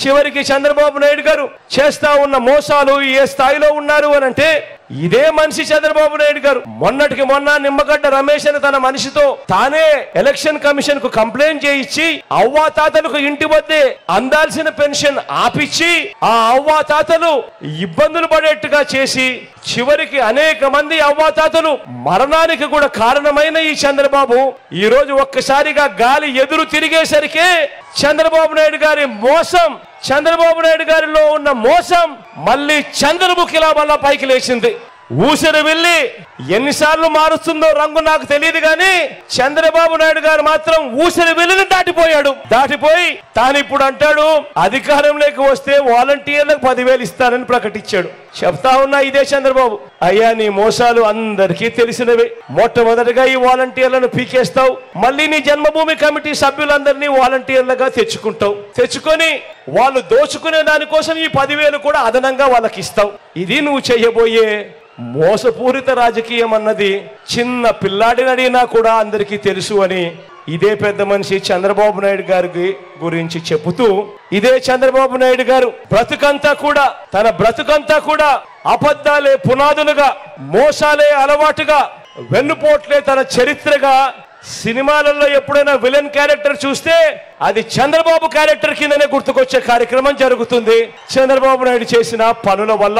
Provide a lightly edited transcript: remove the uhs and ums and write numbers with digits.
చివరికి చంద్రబాబు నాయుడు గారు చేస్తా ఉన్న మోసాలు ఏ స్థాయిలో ఉన్నారు అని అంటే, ఇదే మనిషి చంద్రబాబు నాయుడు గారు మొన్నటికి మొన్న నిమ్మగడ్డ రమేష్ అని తన మనిషితో తానే ఎలక్షన్ కమిషన్ కు కంప్లైంట్ చేయించి అవ్వాతాతలకు ఇంటి వద్దే అందాల్సిన పెన్షన్ ఆపిచ్చి ఆ అవ్వాతాతలు ఇబ్బందులు పడేట్టుగా చేసి చివరికి అనేక మంది అవ్వాతాతలు మరణానికి కూడా కారణమైన ఈ చంద్రబాబు ఈ రోజు ఒక్కసారిగా గాలి ఎదురు తిరిగేసరికి చంద్రబాబు నాయుడు గారి మోసం, చంద్రబాబు నాయుడు గారిలో ఉన్న మోసం మళ్ళీ చంద్రముఖిలా వల్ల పైకి లేచింది. ఊసరి వెళ్ళి ఎన్నిసార్లు మారుస్తుందో రంగు నాకు తెలియదు కానీ చంద్రబాబు నాయుడు గారు మాత్రం ఊసరి వెళ్ళిని దాటిపోయి తాను ఇప్పుడు అంటాడు అధికారంలోకి వస్తే వాలంటీర్లకు 10,000 ఇస్తానని ప్రకటించాడు. చెప్తా ఉన్నా ఇదే చంద్రబాబు, అయ్యా నీ మోసాలు అందరికీ తెలిసినవే. మొట్టమొదటిగా ఈ వాలంటీర్లను పీకేస్తావు, మళ్ళీ నీ జన్మభూమి కమిటీ సభ్యులందరినీ వాలంటీర్లుగా తెచ్చుకొని వాళ్ళు దోచుకునే దానికోసం ఈ 10,000 కూడా అదనంగా వాళ్ళకి ఇస్తావు. ఇది నువ్వు చెయ్యబోయే మోసపూరిత రాజకీయం అన్నది చిన్న పిల్లాడిని అడిగినా కూడా అందరికీ తెలుసు అని ఇదే పెద్ద మనిషి చంద్రబాబు నాయుడు గారి గురించి చెబుతూ, ఇదే చంద్రబాబు నాయుడు గారు తన బ్రతుకంతా కూడా అబద్ధాలే పునాదులుగా, మోసాలే అలవాటుగా, వెన్నుపోట్లే తన చరిత్రగా, సినిమాలలో ఎప్పుడైనా విలన్ క్యారెక్టర్ చూస్తే అది చంద్రబాబు క్యారెక్టర్ కిందనే గుర్తుకొచ్చే కార్యక్రమం జరుగుతుంది చంద్రబాబు నాయుడు చేసిన పనుల వల్ల.